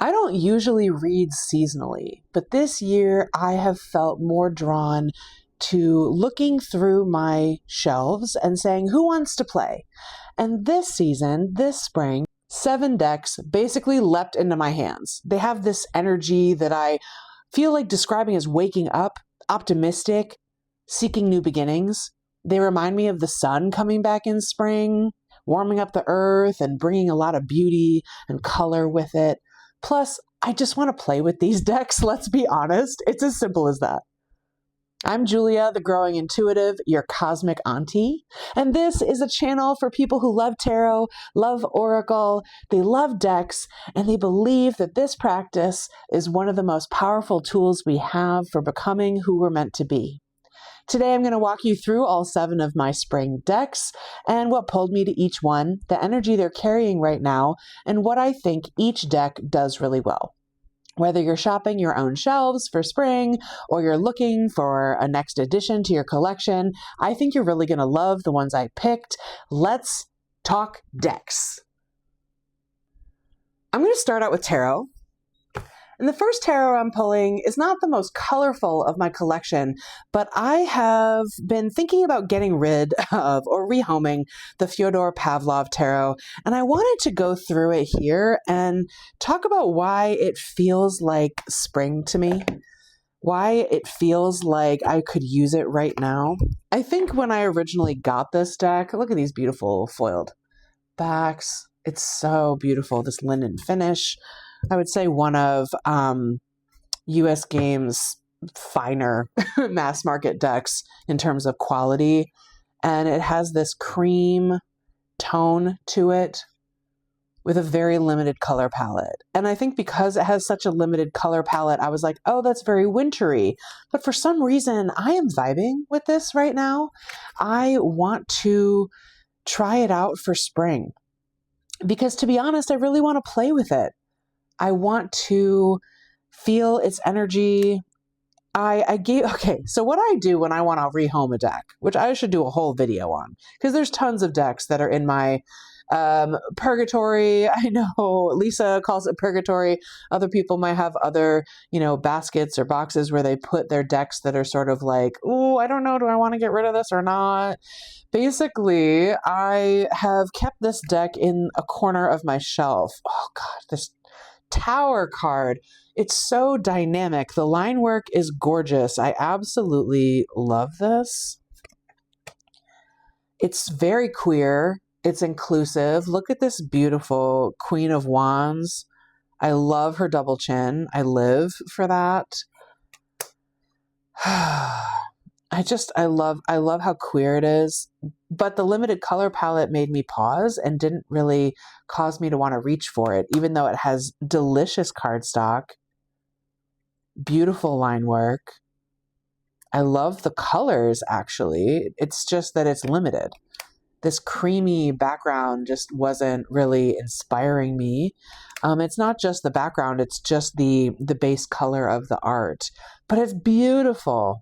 I don't usually read seasonally, but this year I have felt more drawn to looking through my shelves and saying, who wants to play? And this season, this spring, 7 decks basically leapt into my hands. They have this energy that I feel like describing as waking up, optimistic, seeking new beginnings. They remind me of the sun coming back in spring, warming up the earth and bringing a lot of beauty and color with it. Plus, I just want to play with these decks, let's be honest. It's as simple as that. I'm Julia, the Growing Intuitive, your cosmic auntie, and this is a channel for people who love tarot, love oracle, they love decks, and they believe that this practice is one of the most powerful tools we have for becoming who we're meant to be. Today I'm going to walk you through all 7 of my spring decks and what pulled me to each one, the energy they're carrying right now, and what I think each deck does really well. Whether you're shopping your own shelves for spring or you're looking for a next addition to your collection, I think you're really going to love the ones I picked. Let's talk decks. I'm going to start out with tarot. And the first tarot I'm pulling is not the most colorful of my collection, but I have been thinking about getting rid of or rehoming the Fyodor Pavlov tarot. And I wanted to go through it here and talk about why it feels like spring to me, why it feels like I could use it right now. I think when I originally got this deck, look at these beautiful foiled backs. It's so beautiful, this linen finish. I would say one of US Games' finer mass market decks in terms of quality. And it has this cream tone to it with a very limited color palette. And I think because it has such a limited color palette, I was like, oh, that's very wintry. But for some reason, I am vibing with this right now. I want to try it out for spring. Because to be honest, I really want to play with it. I want to feel its energy. Okay, so what I do when I want to rehome a deck, which I should do a whole video on, because there's tons of decks that are in my purgatory. I know Lisa calls it purgatory. Other people might have other, baskets or boxes where they put their decks that are sort of like, oh, I don't know, do I want to get rid of this or not? Basically, I have kept this deck in a corner of my shelf. Oh God, this Tower card. It's so dynamic. The line work is gorgeous. I absolutely love this. It's very queer. It's inclusive. Look at this beautiful Queen of Wands. I love her double chin. I live for that. I love how queer it is, but the limited color palette made me pause and didn't really cause me to want to reach for it, even though it has delicious cardstock, beautiful line work. I love the colors, actually. It's just that it's limited. This creamy background just wasn't really inspiring me. It's not just the background, it's just the base color of the art, but it's beautiful.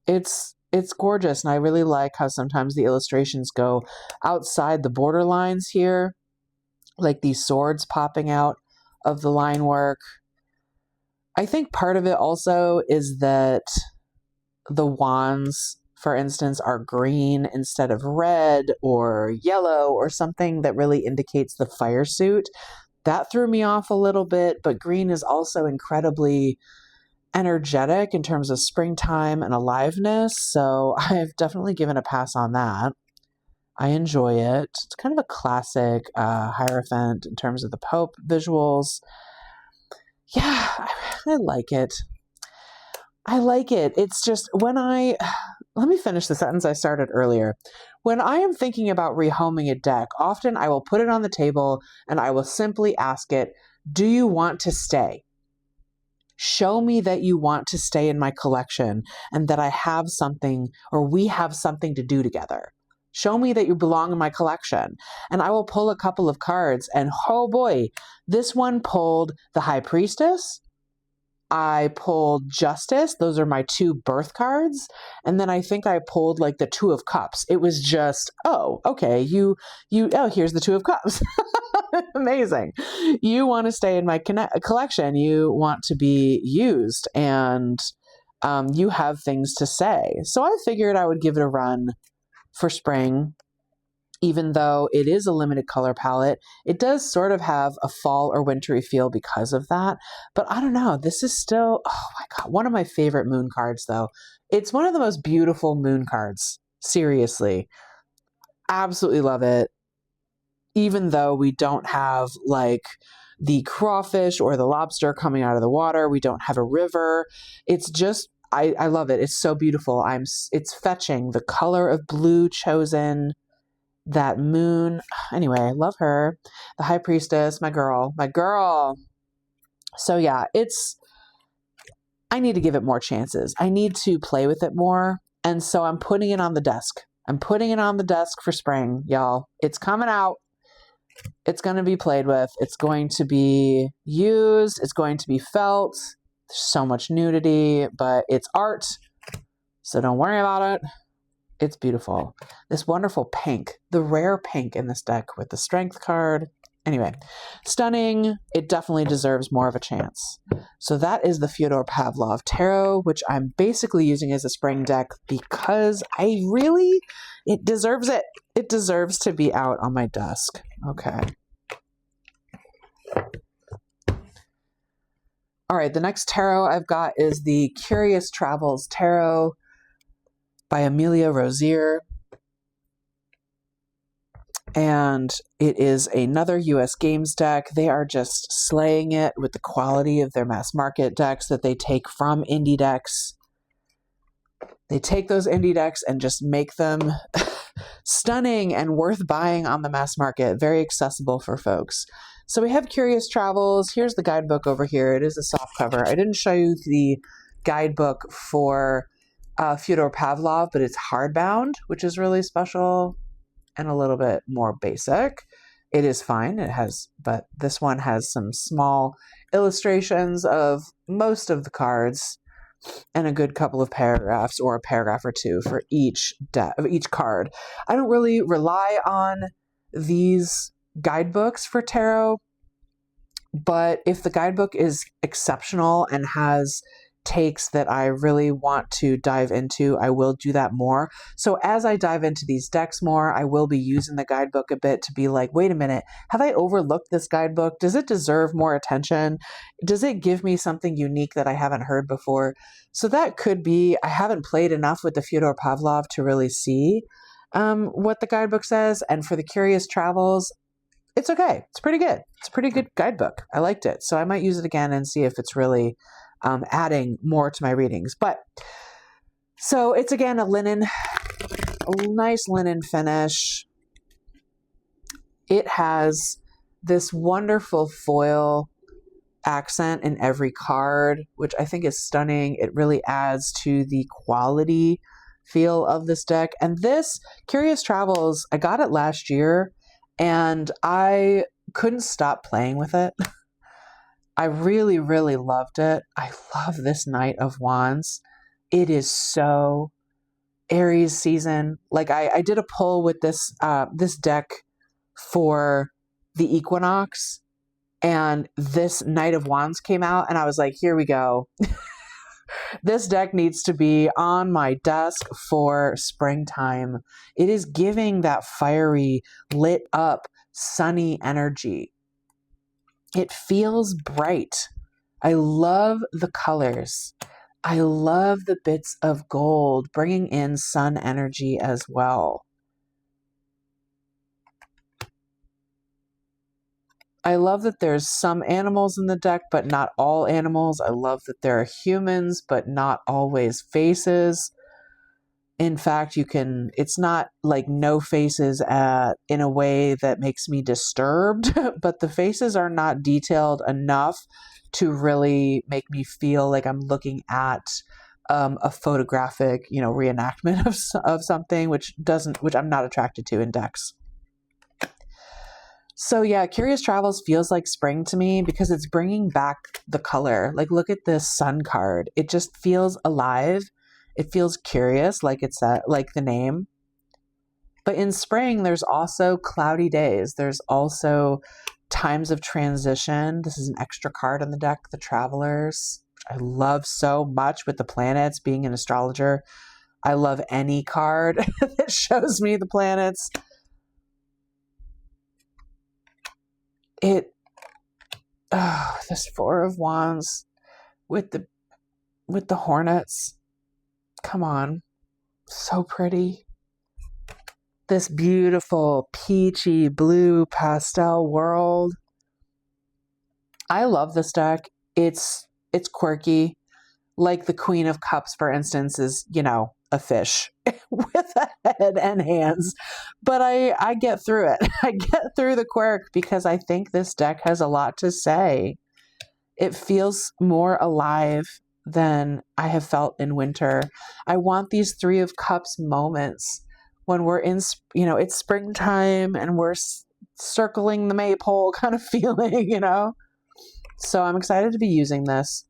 It's gorgeous, and I really like how sometimes the illustrations go outside the border lines here, like these swords popping out of the line work. I think part of it also is that the wands, for instance, are green instead of red or yellow or something that really indicates the fire suit. That threw me off a little bit, but green is also incredibly energetic in terms of springtime and aliveness, so I've definitely given a pass on that. I enjoy it. It's kind of a classic Hierophant in terms of the Pope visuals. Yeah, I like it. I like it. It's just let me finish the sentence I started earlier. When I am thinking about rehoming a deck, often I will put it on the table and I will simply ask it, do you want to stay? Show me that you want to stay in my collection and that I have something, or we have something to do together. Show me that you belong in my collection. And I will pull a couple of cards, and oh boy, this one pulled the High Priestess. I pulled Justice. Those are my 2 birth cards. And then I think I pulled like the 2 of Cups. It was just, oh, okay, oh, here's the 2 of Cups. Amazing. You want to stay in my collection. You want to be used, and you have things to say. So I figured I would give it a run for spring. Even though it is a limited color palette, it does sort of have a fall or wintry feel because of that. But I don't know. This is still, oh my God, one of my favorite moon cards, though. It's one of the most beautiful moon cards. Seriously. Absolutely love it. Even though we don't have like the crawfish or the lobster coming out of the water, we don't have a river. It's just, I love it. It's so beautiful. It's fetching the color of blue chosen. That moon. Anyway, I love her. The high priestess, my girl. So yeah, I need to give it more chances. I need to play with it more. And so I'm putting it on the desk. I'm putting it on the desk for spring, y'all. It's coming out. It's going to be played with. It's going to be used. It's going to be felt. There's so much nudity, but it's art. So don't worry about it. It's beautiful. This wonderful pink, the rare pink in this deck with the strength card. Anyway, stunning. It definitely deserves more of a chance. So that is the Fyodor Pavlov Tarot, which I'm basically using as a spring deck because it deserves it. It deserves to be out on my desk. Okay. All right, the next tarot I've got is the Curious Travels Tarot by Amelia Rosier. And it is another US Games deck. They are just slaying it with the quality of their mass market decks that they take from indie decks. They take those indie decks and just make them stunning and worth buying on the mass market. Very accessible for folks. So we have Curious Travels. Here's the guidebook over here. It is a soft cover. I didn't show you the guidebook for Fyodor Pavlov, but it's hardbound, which is really special and a little bit more basic. It is fine. But this one has some small illustrations of most of the cards and a good couple of paragraphs or a paragraph or two for each card. I don't really rely on these guidebooks for tarot, but if the guidebook is exceptional and has takes that I really want to dive into, I will do that more. So as I dive into these decks more, I will be using the guidebook a bit to be like, wait a minute, have I overlooked this guidebook? Does it deserve more attention? Does it give me something unique that I haven't heard before? So that could be, I haven't played enough with the Fyodor Pavlov to really see what the guidebook says. And for the Curious Travels, it's okay. It's pretty good. It's a pretty good guidebook. I liked it. So I might use it again and see if it's really adding more to my readings. But so it's again a nice linen finish. It has this wonderful foil accent in every card, which I think is stunning. It really adds to the quality feel of this deck. And this Curious Travels, I got it last year and I couldn't stop playing with it. I really, really loved it. I love this Knight of Wands. It is so Aries season. Like I did a poll with this deck for the equinox, and this Knight of Wands came out, and I was like, here we go. This deck needs to be on my desk for springtime. It is giving that fiery, lit up, sunny energy. It feels bright. I love the colors. I love the bits of gold, bringing in sun energy as well. I love that there's some animals in the deck, but not all animals. I love that there are humans, but not always faces. In fact, it's not like no faces in a way that makes me disturbed, but the faces are not detailed enough to really make me feel like I'm looking at a photographic, reenactment of something, which I'm not attracted to in decks. So yeah, Curious Travels feels like spring to me because it's bringing back the color. Like, look at this sun card. It just feels alive. It feels curious, like the name. But in spring, there's also cloudy days. There's also times of transition. This is an extra card on the deck, the Travelers, which I love so much with the planets. Being an astrologer, I love any card that shows me the planets. This Four of Wands with the hornets. Come on. So pretty. This beautiful peachy blue pastel world. I love this deck. It's quirky. Like the Queen of Cups, for instance, is, you know, a fish with a head and hands. But I get through it. I get through the quirk because I think this deck has a lot to say. It feels more alive than I have felt in winter. I want these Three of Cups moments when we're in, you know, it's springtime and we're circling the maypole kind of feeling, you know? So I'm excited to be using this.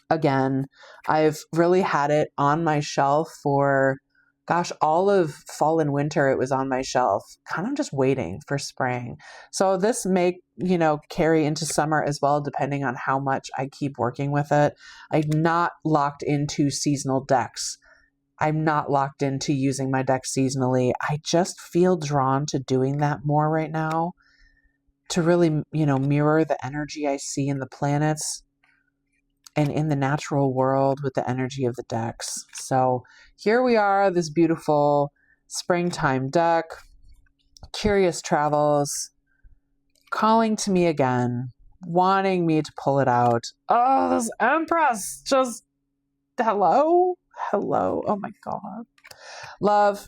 Again, I've really had it on my shelf for, gosh, all of fall and winter. It was on my shelf, kind of just waiting for spring. So this may, you know, carry into summer as well, depending on how much I keep working with it. I'm not locked into seasonal decks. I'm not locked into using my deck seasonally. I just feel drawn to doing that more right now to really, you know, mirror the energy I see in the planets and in the natural world with the energy of the decks. So here we are, this beautiful springtime deck, Curious Travels, calling to me again, wanting me to pull it out. Oh, this Empress, just, hello? Hello, oh my God. Love,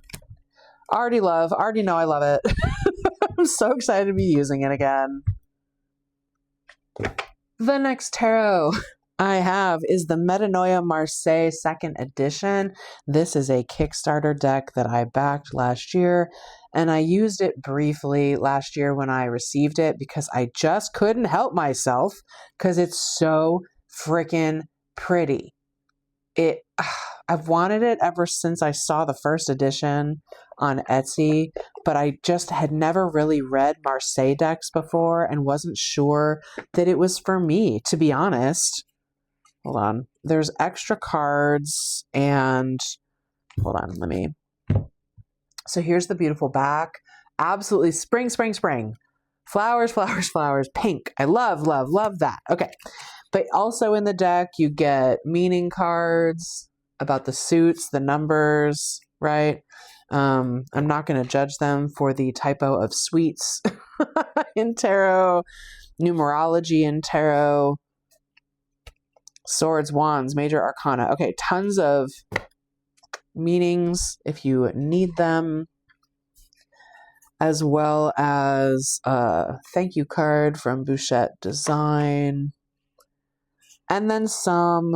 already know I love it. I'm so excited to be using it again. The next tarot I have is the Metanoia Marseille 2nd edition. This is a Kickstarter deck that I backed last year, and I used it briefly last year when I received it because I just couldn't help myself because it's so freaking pretty. I've wanted it ever since I saw the first edition on Etsy, but I just had never really read Marseille decks before and wasn't sure that it was for me, to be honest. Hold on. There's extra cards and hold on, so here's the beautiful back. Absolutely spring, spring, spring. Flowers, flowers, flowers, pink. I love, love, love that. Okay. But also in the deck, you get meaning cards about the suits, the numbers, right? I'm not going to judge them for the typo of sweets in tarot, numerology in tarot, swords, wands, major arcana. Okay, tons of meanings if you need them, as well as a thank you card from Bouchette Design, and then some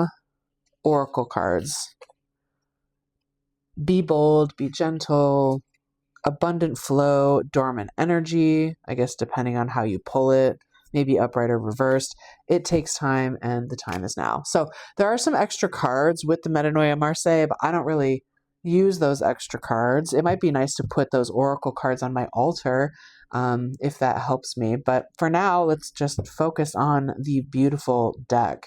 oracle cards. Be bold, be gentle, abundant flow, dormant energy, I guess depending on how you pull it, maybe upright or reversed. It takes time and the time is now. So there are some extra cards with the Metanoia Marseille, but I don't really use those extra cards. It might be nice to put those oracle cards on my altar if that helps me. But for now, let's just focus on the beautiful deck.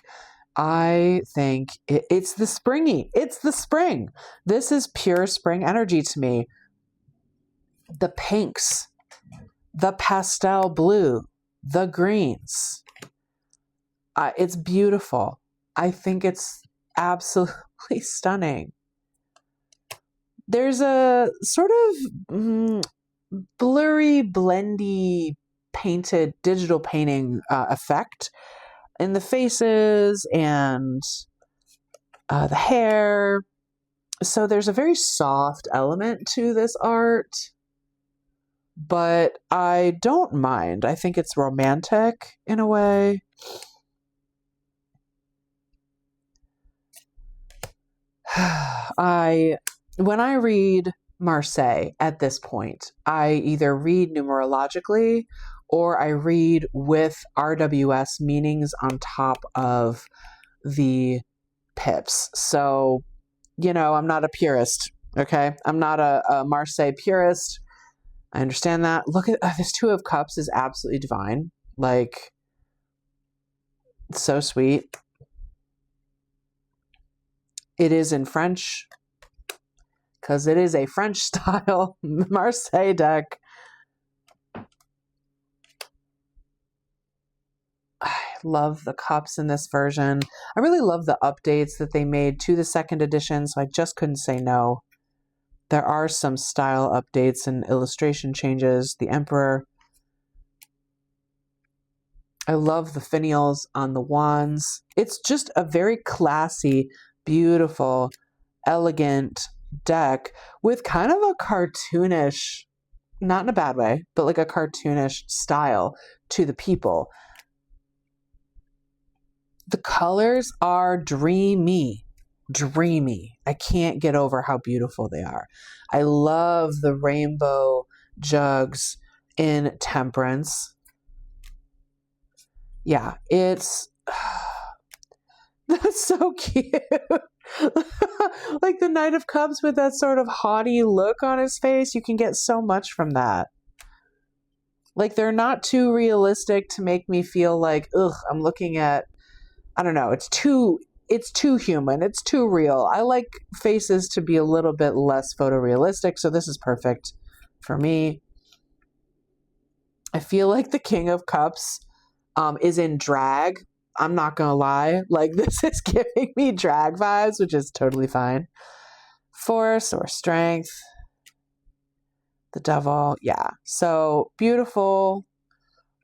I think it's the springy. It's the spring. This is pure spring energy to me. The pinks, the pastel blue, the greens. It's beautiful. I think it's absolutely stunning. There's a sort of blurry, blendy, painted digital painting effect in the faces and the hair. So there's a very soft element to this art, but I don't mind. I think it's romantic in a way. When I read Marseille at this point, I either read numerologically or I read with RWS meanings on top of the pips. So, you know, I'm not a purist, okay? I'm not a Marseille purist. I understand that. Look at this Two of Cups is absolutely divine. Like, so sweet. It is in French because it is a French style Marseille deck. I love the cups in this version. I really love the updates that they made to the second edition, so I just couldn't say no. There are some style updates and illustration changes. The Emperor. I love the finials on the wands. It's just a very classy, beautiful, elegant deck with kind of a cartoonish, not in a bad way, but like a cartoonish style to the people. The colors are dreamy. Dreamy. I can't get over how beautiful they are. I love the rainbow jugs in Temperance. Yeah, it's that's so cute. Like the Knight of Cups with that sort of haughty look on his face. You can get so much from that. Like, they're not too realistic to make me feel like, ugh, I'm looking at, I don't know, it's too human. It's too real. I like faces to be a little bit less photorealistic, so this is perfect for me. I feel like the King of Cups is in drag. I'm not gonna lie. Like, this is giving me drag vibes, which is totally fine. Force or strength. The Devil. Yeah. So beautiful.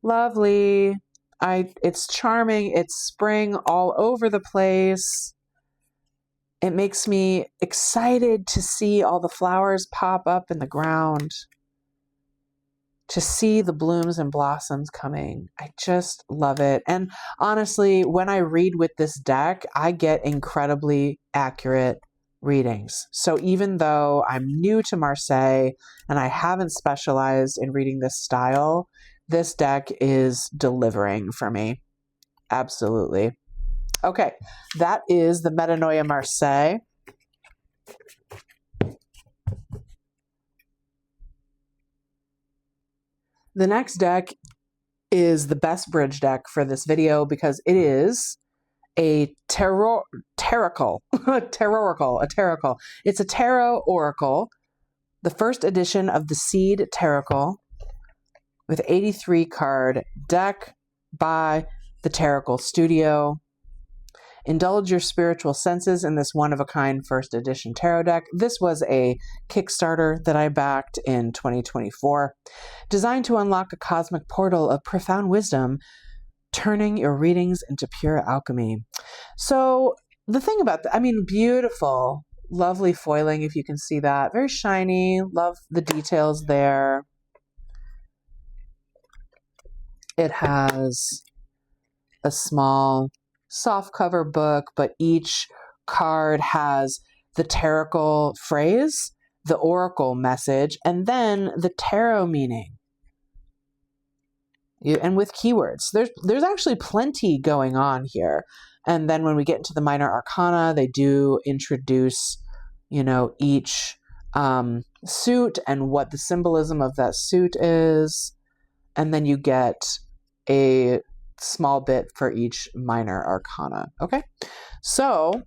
Lovely. It's charming. It's spring all over the place. It makes me excited to see all the flowers pop up in the ground, to see the blooms and blossoms coming. I just love it. And honestly, when I read with this deck, I get incredibly accurate readings. So even though I'm new to Marseille and I haven't specialized in reading this style, this deck is delivering for me. Absolutely. Okay, that is the Metanoia Marseille. The next deck is the best bridge deck for this video because it is a Tarocle. It's a tarot oracle, the first edition of the Seed Tarocle, with 83 card deck by the Tarocle Studio. Indulge your spiritual senses in this one-of-a-kind first edition tarot deck. This was a Kickstarter that I backed in 2024, designed to unlock a cosmic portal of profound wisdom, turning your readings into pure alchemy. So the thing about that, I mean, beautiful, lovely foiling, if you can see that. Very shiny. Love the details there. It has a small soft cover book, but each card has the Tarocle phrase, the oracle message, and then the tarot meaning. And with keywords. There's actually plenty going on here. And then when we get into the minor arcana, they do introduce, each suit and what the symbolism of that suit is. And then you get a small bit for each minor arcana. Okay, so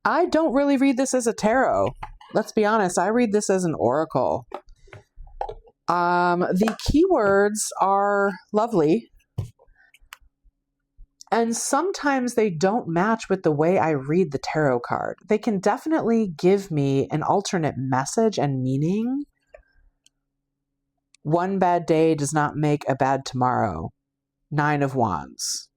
I don't really read this as a tarot. Let's be honest, I read this as an oracle. The keywords are lovely, and sometimes they don't match with the way I read the tarot card. They can definitely give me an alternate message and meaning. One bad day does not make a bad tomorrow. 9 of Wands.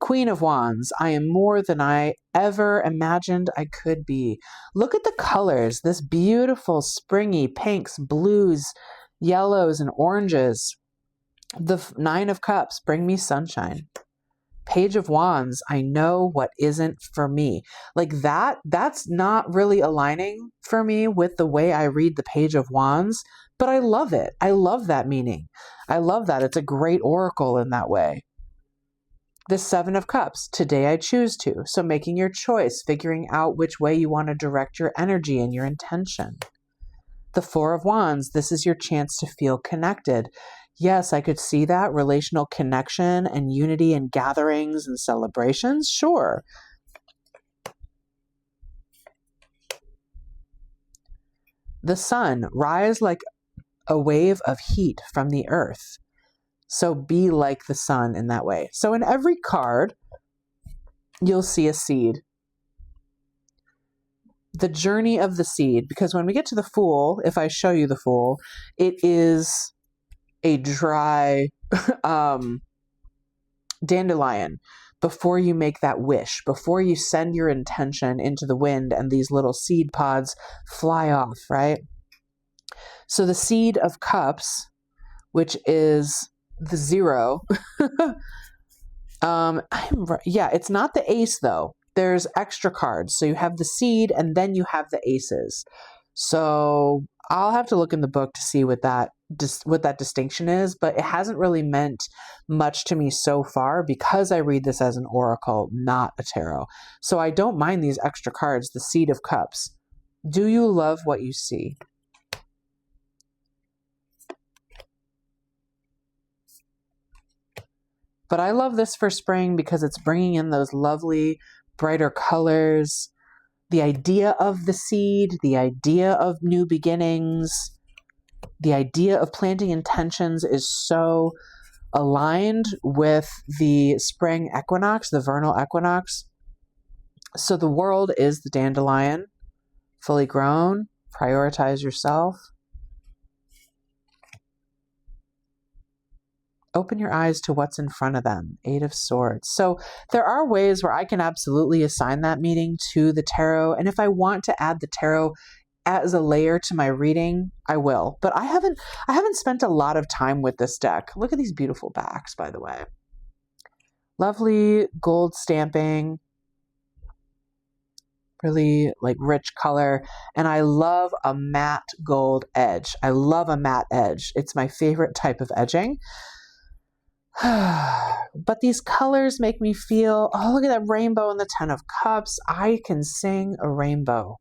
Queen of Wands. I am more than I ever imagined I could be. Look at the colors. This beautiful springy pinks, blues, yellows, and oranges. The 9 of Cups. Bring me sunshine. Page of Wands. I know what isn't for me. Like that's not really aligning for me with the way I read the Page of Wands. But I love it. I love that meaning. I love that. It's a great oracle in that way. The 7 of Cups. Today I choose to. So making your choice, figuring out which way you want to direct your energy and your intention. The Four of Wands, this is your chance to feel connected. Yes, I could see that. Relational connection and unity and gatherings and celebrations. Sure. The Sun, rise like a wave of heat from the earth. So be like the sun in that way. So in every card, you'll see a seed. The journey of the seed, because when we get to the Fool, if I show you the Fool, it is a dry dandelion. Before you make that wish, before you send your intention into the wind and these little seed pods fly off, right? So the Seed of Cups, which is the 0, it's not the Ace though. There's extra cards. So you have the Seed and then you have the Aces. So I'll have to look in the book to see what that distinction is, but it hasn't really meant much to me so far because I read this as an oracle, not a tarot. So I don't mind these extra cards, the Seed of Cups. Do you love what you see? But I love this for spring because it's bringing in those lovely, brighter colors, the idea of the seed, the idea of new beginnings, the idea of planting intentions is so aligned with the spring equinox, the vernal equinox. So the world is the dandelion, fully grown. Prioritize yourself. Open your eyes to what's in front of them. 8 of Swords. So there are ways where I can absolutely assign that meaning to the tarot. And if I want to add the tarot as a layer to my reading, I will. But I haven't spent a lot of time with this deck. Look at these beautiful backs, by the way. Lovely gold stamping. Really like rich color. And I love a matte gold edge. I love a matte edge. It's my favorite type of edging. But these colors make me feel, oh, look at that rainbow in the 10 of Cups. I can sing a rainbow.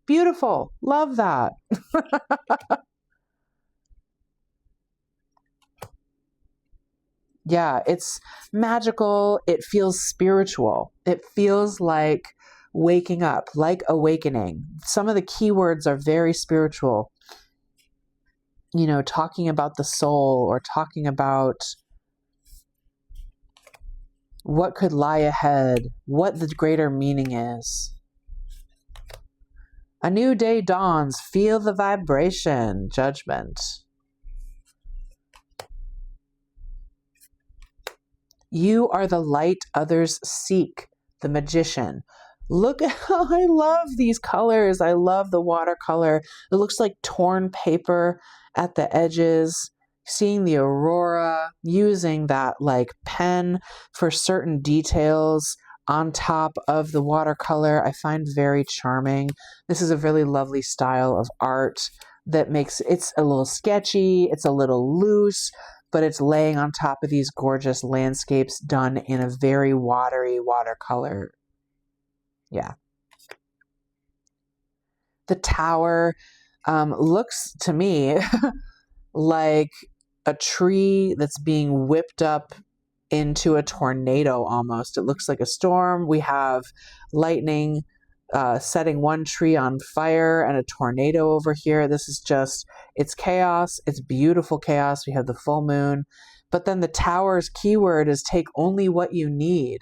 Beautiful. Love that. Yeah, it's magical. It feels spiritual. It feels like waking up, like awakening. Some of the keywords are very spiritual. You know, talking about the soul or talking about what could lie ahead, what the greater meaning is. A new day dawns. Feel the vibration. Judgment. You are the light others seek. The Magician. Look at how I love these colors. I love the watercolor. It looks like torn paper at the edges. Seeing the aurora, using that like pen for certain details on top of the watercolor, I find very charming. This is a really lovely style of art that makes it's a little sketchy, it's a little loose, but it's laying on top of these gorgeous landscapes done in a very watery watercolor. Yeah. The Tower looks to me like a tree that's being whipped up into a tornado almost. It looks like a storm. We have lightning setting one tree on fire and a tornado over here. This is just, it's chaos. It's beautiful chaos. We have the full moon. But then the Tower's keyword is take only what you need.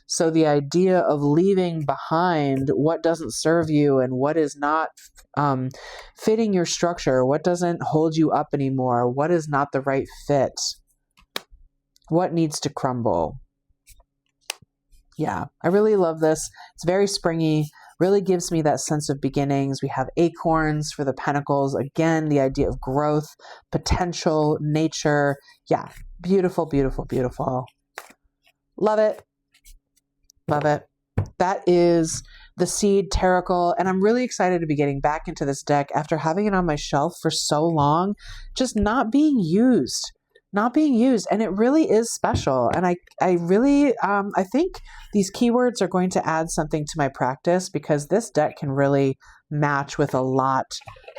So the idea of leaving behind what doesn't serve you and what is not fitting your structure, what doesn't hold you up anymore, what is not the right fit, what needs to crumble. Yeah, I really love this. It's very springy, really gives me that sense of beginnings. We have acorns for the pentacles. Again, the idea of growth, potential, nature. Yeah, beautiful, beautiful, beautiful. Love it. Love it. That is the Seed Tarocle, and I'm really excited to be getting back into this deck after having it on my shelf for so long, just not being used, and it really is special. And I really, I think these keywords are going to add something to my practice because this deck can really match with a lot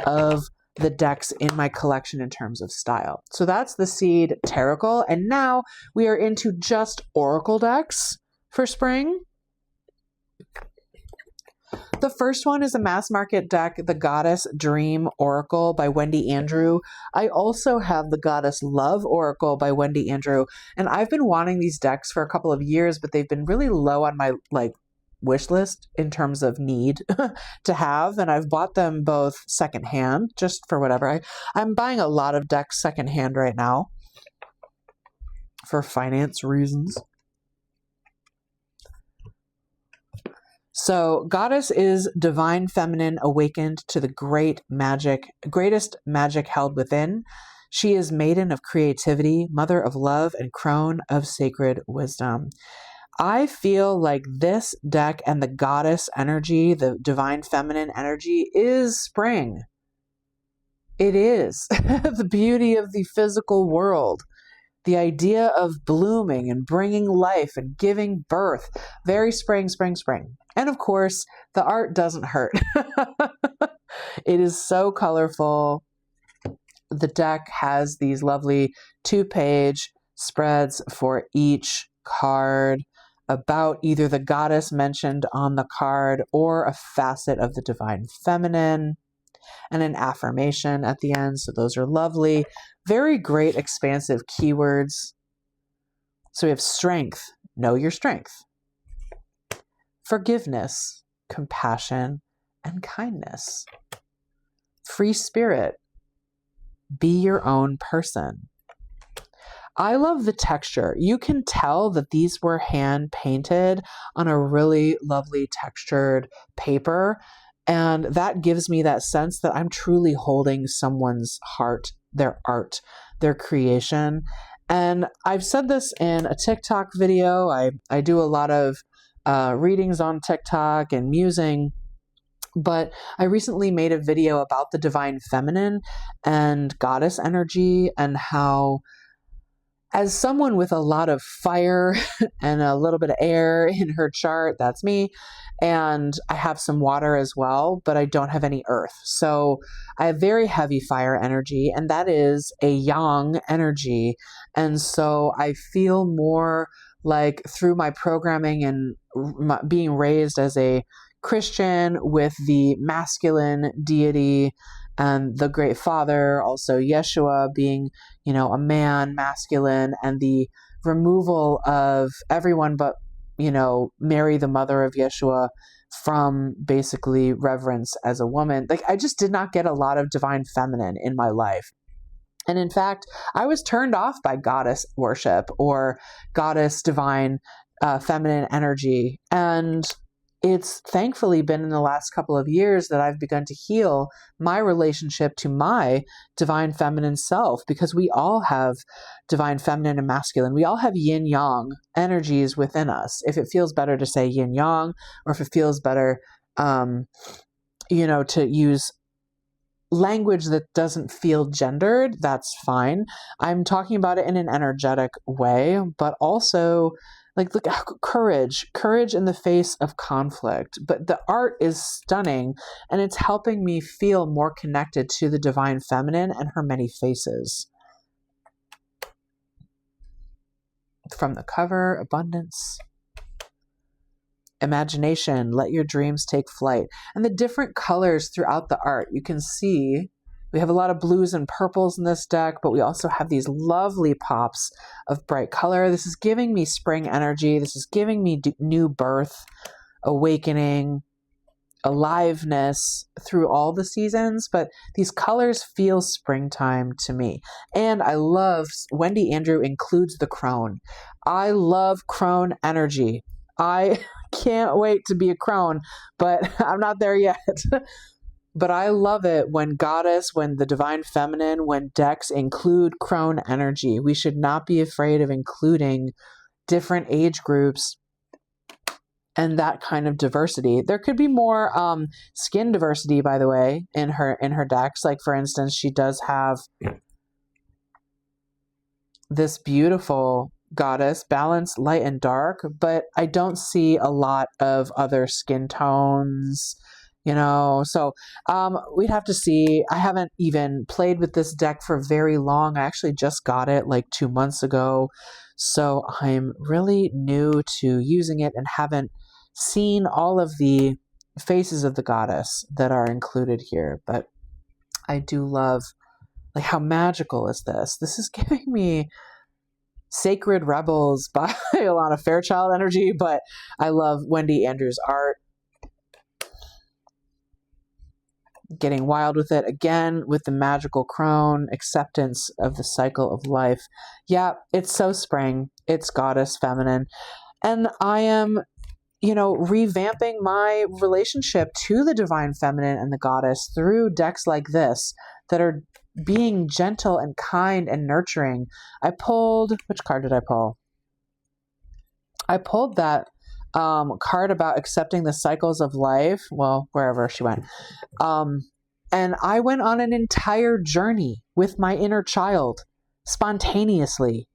of the decks in my collection in terms of style. So that's the Seed Tarocle. And now we are into just Oracle decks for spring. The first one is a mass market deck, the Goddess Dream Oracle by Wendy Andrew. I also have the Goddess Love Oracle by Wendy Andrew. And I've been wanting these decks for a couple of years, but they've been really low on my wish list in terms of need to have. And I've bought them both secondhand just for whatever. I'm buying a lot of decks secondhand right now for finance reasons. So Goddess is divine feminine awakened to the greatest magic held within. She is maiden of creativity, mother of love, and crone of sacred wisdom. I feel like this deck and the goddess energy, the divine feminine energy, is spring. It is the beauty of the physical world. The idea of blooming and bringing life and giving birth. Very spring, spring, spring. And of course, the art doesn't hurt. It is so colorful. The deck has these lovely 2-page spreads for each card about either the goddess mentioned on the card or a facet of the divine feminine, and an affirmation at the end. So those are lovely. Very great expansive keywords. So we have strength, know your strength. Forgiveness, compassion, and kindness. Free spirit, be your own person. I love the texture. You can tell that these were hand painted on a really lovely textured paper. And that gives me that sense that I'm truly holding someone's heart, their art, their creation. And I've said this in a TikTok video. I do a lot of readings on TikTok and musing. But I recently made a video about the divine feminine and goddess energy, and how, as someone with a lot of fire and a little bit of air in her chart, that's me, and I have some water as well, but I don't have any earth. So I have very heavy fire energy, and that is a yang energy. And so I feel more like, through my programming and being raised as a Christian with the masculine deity and the great father, also Yeshua being, a man, masculine, and the removal of everyone but, Mary, the mother of Yeshua, from basically reverence as a woman. Like, I just did not get a lot of divine feminine in my life. And in fact, I was turned off by goddess worship or goddess divine feminine energy. And it's thankfully been in the last couple of years that I've begun to heal my relationship to my divine feminine self, because we all have divine feminine and masculine. We all have yin yang energies within us. If it feels better to say yin yang, or if it feels better, to use language that doesn't feel gendered, that's fine. I'm talking about it in an energetic way, but also look, courage in the face of conflict. But the art is stunning, and it's helping me feel more connected to the divine feminine and her many faces. From the cover, abundance, imagination, let your dreams take flight. And the different colors throughout the art, you can see we have a lot of blues and purples in this deck, but we also have these lovely pops of bright color. This is giving me spring energy. This is giving me new birth, awakening, aliveness through all the seasons, but these colors feel springtime to me. And I love, Wendy Andrew includes the crone. I love crone energy. I can't wait to be a crone, but I'm not there yet. But I love it when the divine feminine, when decks include crone energy. We should not be afraid of including different age groups and that kind of diversity. There could be more skin diversity, by the way, in her decks. Like, for instance, she does have this beautiful goddess, balance light and dark, but I don't see a lot of other skin tones So we'd have to see. I haven't even played with this deck for very long. I actually just got it like 2 months ago. So I'm really new to using it and haven't seen all of the faces of the goddess that are included here. But I do love, like, how magical is this? This is giving me Sacred Rebels by Alana Fairchild energy, but I love Wendy Andrews' art. Getting wild with it again with the magical crone, acceptance of the cycle of life. Yeah, it's so spring. It's goddess feminine. And I am, revamping my relationship to the divine feminine and the goddess through decks like this that are being gentle and kind and nurturing. Which card did I pull? I pulled that card about accepting the cycles of life. Well, wherever she went. And I went on an entire journey with my inner child spontaneously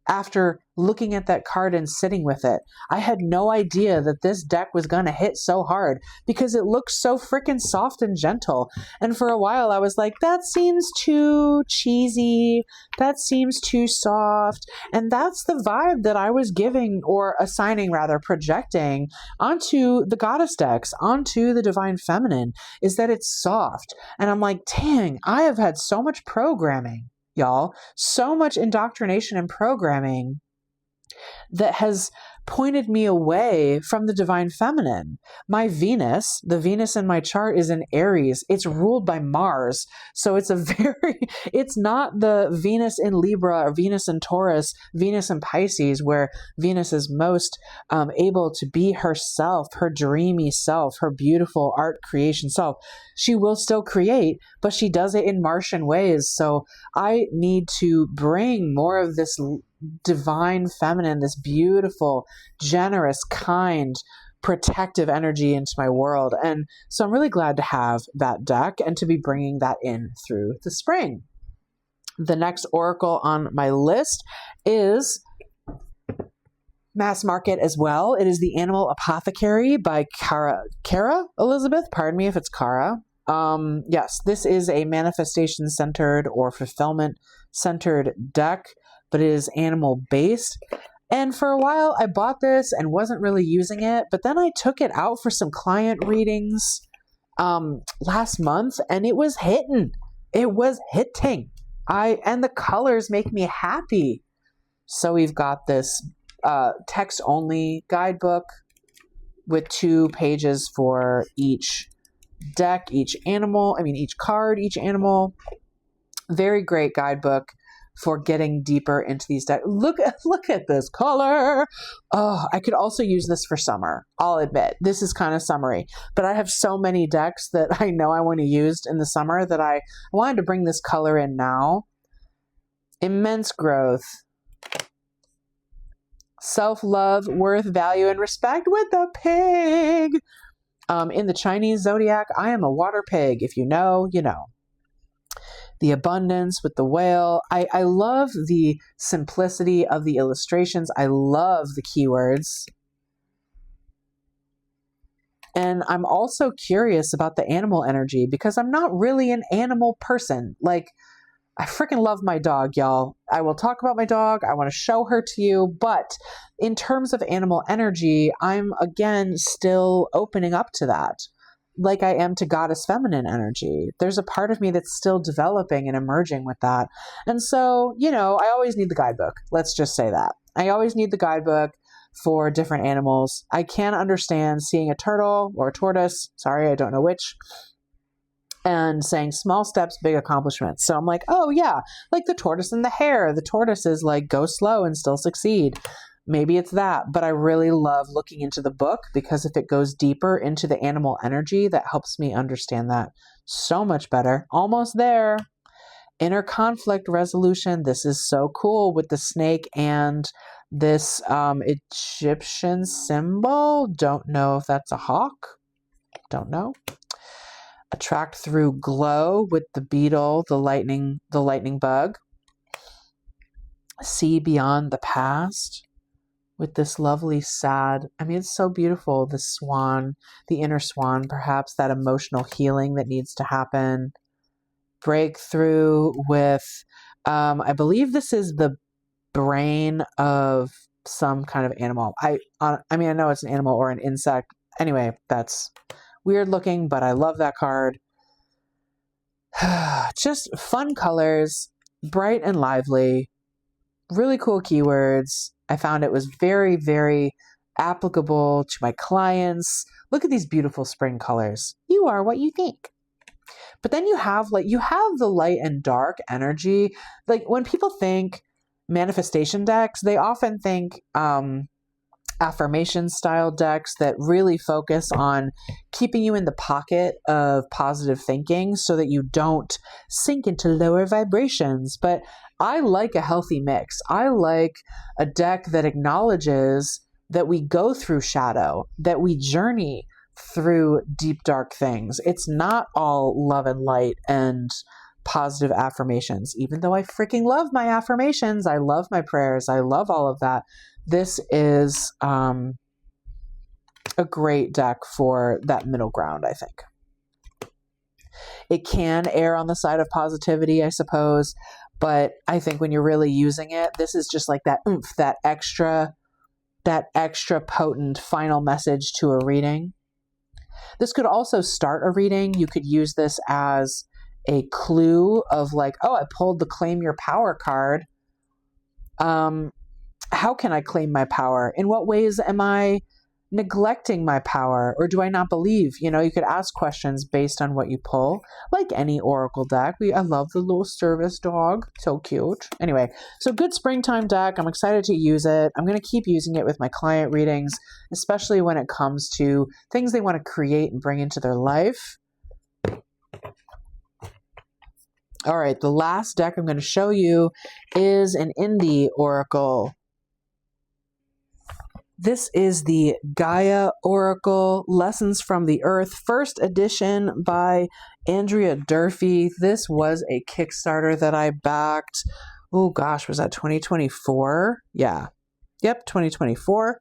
after looking at that card and sitting with it. I had no idea that this deck was going to hit so hard because it looks so freaking soft and gentle. And for a while I was like, that seems too cheesy. That seems too soft. And that's the vibe that I was giving, or assigning rather, projecting onto the goddess decks, onto the divine feminine, is that it's soft. And I'm like, dang, I have had so much programming, y'all, so much indoctrination and programming that has pointed me away from the divine feminine. My Venus, the Venus in my chart, is in Aries. It's ruled by Mars. So it's it's not the Venus in Libra or Venus in Taurus, Venus in Pisces, where Venus is most able to be herself, her dreamy self, her beautiful art creation self. She will still create, but she does it in Martian ways. So I need to bring more of this divine feminine, this beautiful, generous, kind, protective energy into my world. And so I'm really glad to have that deck and to be bringing that in through the spring. The next oracle on my list is mass market as well. It is the Animal Apothecary by Kara Elizabeth. Pardon me if it's Kara. Yes, this is a manifestation-centered or fulfillment-centered deck, but it is animal-based. And for a while, I bought this and wasn't really using it, but then I took it out for some client readings last month, and it was hitting. It was hitting. And the colors make me happy. So we've got this text-only guidebook with 2 pages for each deck, each card, each animal. Very great guidebook for getting deeper into these decks. Look at this color. Oh, I could also use this for summer. I'll admit, this is kind of summery, but I have so many decks that I know I want to use in the summer that I wanted to bring this color in now. Immense growth. Self-love, worth, value, and respect with the pig. In the Chinese zodiac, I am a water pig. If you know, you know. The abundance with the whale. I love the simplicity of the illustrations. I love the keywords. And I'm also curious about the animal energy because I'm not really an animal person. Like, I freaking love my dog, y'all. I will talk about my dog. I want to show her to you. But in terms of animal energy, I'm, again, still opening up to that, like I am to goddess feminine energy. There's a part of me that's still developing and emerging with that. And so, I always need the guidebook. Let's just say that. I always need the guidebook for different animals. I can't understand seeing a turtle or a tortoise. Sorry, I don't know which. And saying small steps, big accomplishments. So I'm like, oh yeah, like the tortoise and the hare. The tortoise is like, go slow and still succeed. Maybe it's that, but I really love looking into the book because if it goes deeper into the animal energy, that helps me understand that so much better. Almost there. Inner conflict resolution. This is so cool with the snake and this Egyptian symbol. Don't know if that's a hawk. Don't know. Attract through glow with the beetle, the lightning bug. See beyond the past with this lovely sad, I mean, it's so beautiful. The swan, the inner swan, perhaps that emotional healing that needs to happen. Breakthrough with, I believe this is the brain of some kind of animal. I mean, I know it's an animal or an insect. Anyway, that's weird looking, but I love that card. Just fun colors, bright and lively, really cool keywords. I found it was very, very applicable to my clients. Look at these beautiful spring colors. You are what you think. But then you have the light and dark energy. Like when people think manifestation decks, they often think affirmation style decks that really focus on keeping you in the pocket of positive thinking so that you don't sink into lower vibrations. But I like a healthy mix. I like a deck that acknowledges that we go through shadow, that we journey through deep, dark things. It's not all love and light and positive affirmations, even though I freaking love my affirmations. I love my prayers. I love all of that. This is a great deck for that middle ground, I think. It can err on the side of positivity, I suppose, but I think when you're really using it, this is just like that oomph, that extra potent final message to a reading. This could also start a reading. You could use this as a clue of like, oh, I pulled the Claim Your Power card. How can I claim my power? In what ways am I neglecting my power? Or do I not believe? You know, you could ask questions based on what you pull, like any oracle deck. I love the little service dog. So cute. Anyway, so good springtime deck. I'm excited to use it. I'm going to keep using it with my client readings, especially when it comes to things they want to create and bring into their life. All right, the last deck I'm going to show you is an indie oracle. This is the Gaia Oracle, Lessons from the Earth, first edition by Andrea Durfee. This was a Kickstarter that I backed. Oh gosh, was that 2024? Yeah. Yep, 2024.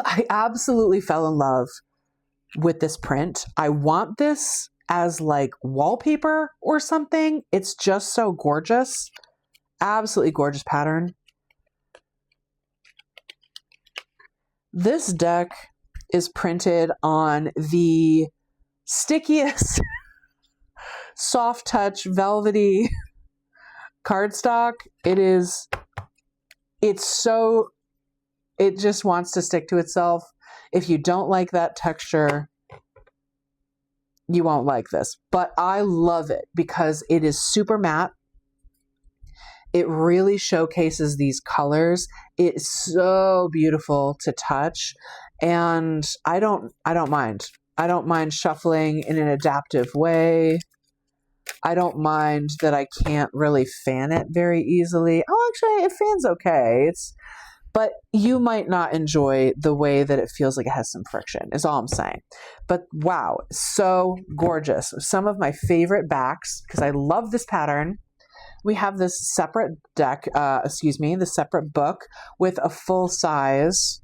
I absolutely fell in love with this print. I want this as like wallpaper or something. It's just so gorgeous. Absolutely gorgeous pattern. This deck is printed on the stickiest, soft touch, velvety cardstock. It just wants to stick to itself. If you don't like that texture, you won't like this. But I love it because it is super matte. It really showcases these colors. It's so beautiful to touch. And I don't mind. I don't mind shuffling in an adaptive way. I don't mind that I can't really fan it very easily. Oh, actually, it fans okay. But you might not enjoy the way that it feels like it has some friction, is all I'm saying. But wow, so gorgeous. Some of my favorite backs, because I love this pattern. We have this separate deck, the separate book with a full-size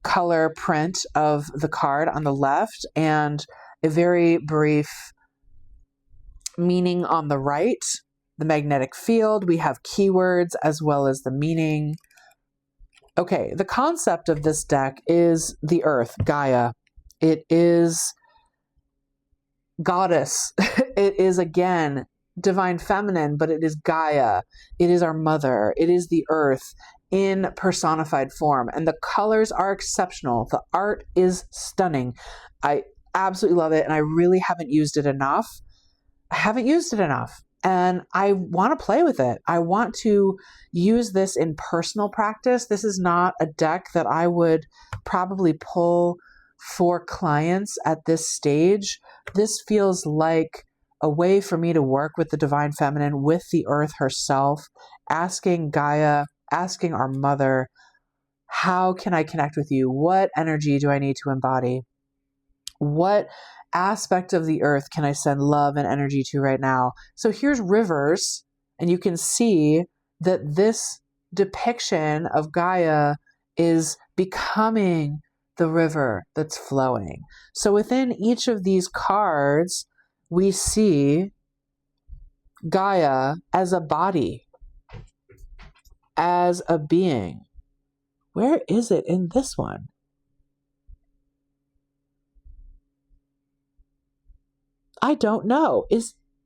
color print of the card on the left and a very brief meaning on the right. The magnetic field, we have keywords as well as the meaning. Okay, the concept of this deck is the earth, Gaia. It is goddess. It is, again, divine feminine, but it is Gaia. It is our mother. It is the earth in personified form. And the colors are exceptional. The art is stunning. I absolutely love it. And I really haven't used it enough. And I want to play with it. I want to use this in personal practice. This is not a deck that I would probably pull for clients at this stage. This feels like a way for me to work with the divine feminine, with the earth herself, asking Gaia, asking our mother, how can I connect with you? What energy do I need to embody? What aspect of the earth can I send love and energy to right now? So here's rivers, and you can see that this depiction of Gaia is becoming the river that's flowing. So within each of these cards, we see Gaia as a body, as a being. Where is it in this one? I don't know.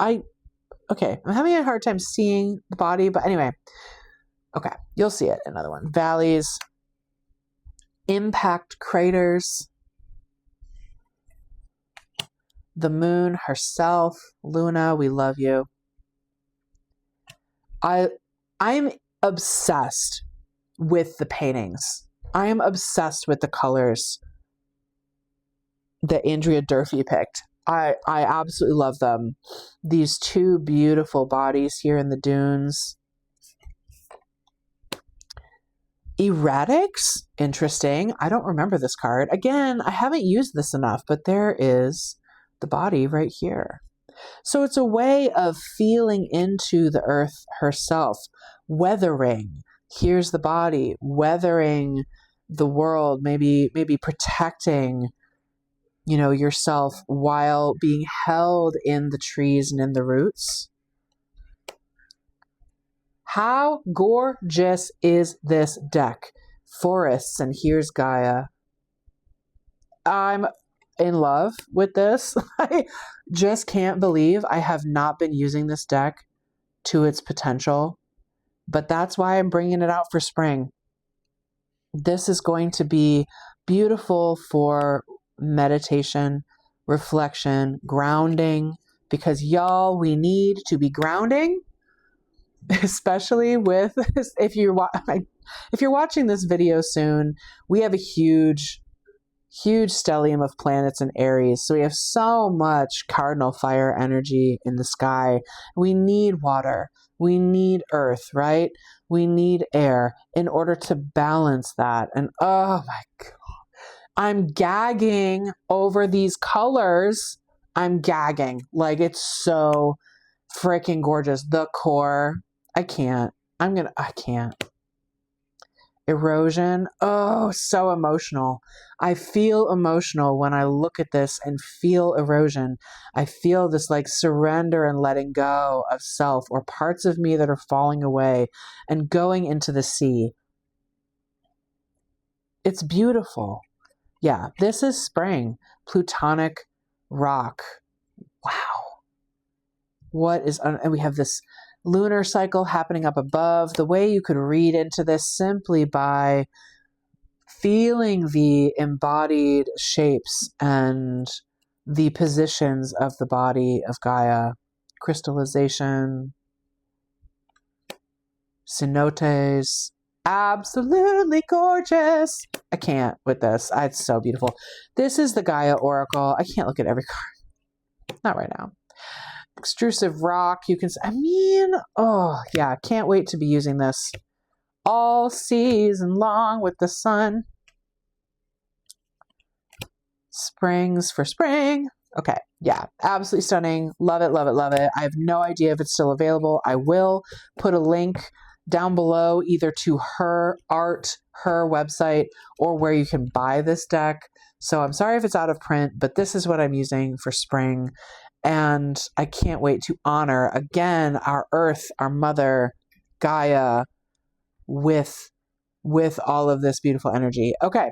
Okay, I'm having a hard time seeing the body, but anyway. Okay, you'll see it. Another one. Valleys, impact craters, the moon herself, Luna, we love you. I'm obsessed with the paintings. I am obsessed with the colors that Andrea Durfee picked. I absolutely love them. These two beautiful bodies here in the dunes. Erratics? Interesting. I don't remember this card. Again, I haven't used this enough, but there is the body right here. So it's a way of feeling into the earth herself. Weathering. Here's the body. Weathering the world. Maybe protecting, yourself while being held in the trees and in the roots. How gorgeous is this deck? Forests, and here's Gaia. I'm in love with this. I just can't believe I have not been using this deck to its potential, but that's why I'm bringing it out for spring. This is going to be beautiful for meditation, reflection, grounding, because y'all, we need to be grounding. Especially with, if you're watching this video soon, we have a huge stellium of planets in Aries. So we have so much cardinal fire energy in the sky. We need water. We need earth, right? We need air in order to balance that. And oh my God, I'm gagging over these colors. I'm gagging. Like, it's so freaking gorgeous. The core. I can't. Erosion. Oh, so emotional. I feel emotional when I look at this and feel erosion. I feel this like surrender and letting go of self or parts of me that are falling away and going into the sea. It's beautiful. Yeah, this is spring. Plutonic rock. Wow. And we have this lunar cycle happening up above. The way you could read into this simply by feeling the embodied shapes and the positions of the body of Gaia. Crystallization, cenotes, absolutely gorgeous. I can't with this. It's so beautiful. This is the Gaia Oracle. I can't look at every card. Not right now. Extrusive rock, you can, oh yeah, can't wait to be using this all season long with the sun. Springs for spring. Okay, yeah, absolutely stunning. Love it, love it, love it. I have no idea if it's still available. I will put a link down below either to her art, her website, or where you can buy this deck. So I'm sorry if it's out of print, but this is what I'm using for spring. And I can't wait to honor, again, our earth, our mother, Gaia, with all of this beautiful energy. Okay.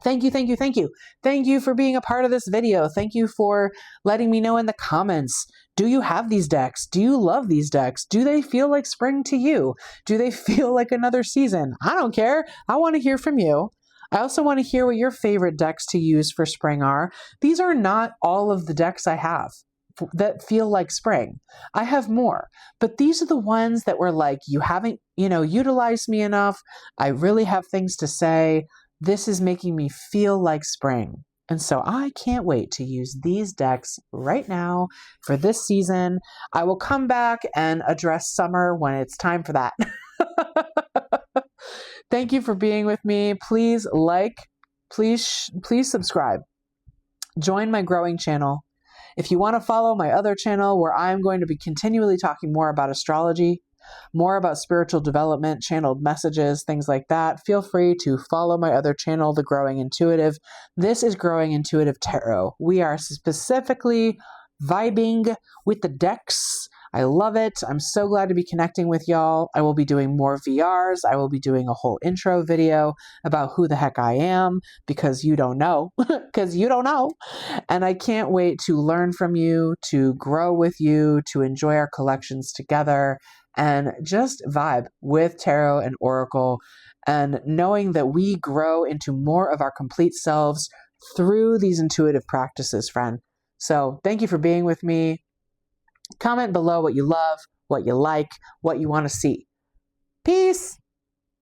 Thank you, thank you, thank you. Thank you for being a part of this video. Thank you for letting me know in the comments. Do you have these decks? Do you love these decks? Do they feel like spring to you? Do they feel like another season? I don't care. I want to hear from you. I also want to hear what your favorite decks to use for spring are. These are not all of the decks I have that feel like spring. I have more, but these are the ones that were like, you haven't, utilized me enough. I really have things to say. This is making me feel like spring. And so I can't wait to use these decks right now for this season. I will come back and address summer when it's time for that. Thank you for being with me. Please please subscribe. Join my growing channel. If you want to follow my other channel where I'm going to be continually talking more about astrology, more about spiritual development, channeled messages, things like that, feel free to follow my other channel, The Growing Intuitive. This is Growing Intuitive Tarot. We are specifically vibing with the decks. I love it. I'm so glad to be connecting with y'all. I will be doing more VRs. I will be doing a whole intro video about who the heck I am, because you don't know, because you don't know. And I can't wait to learn from you, to grow with you, to enjoy our collections together, and just vibe with tarot and oracle, and knowing that we grow into more of our complete selves through these intuitive practices, friend. So thank you for being with me. Comment below what you love, what you like, what you want to see. Peace!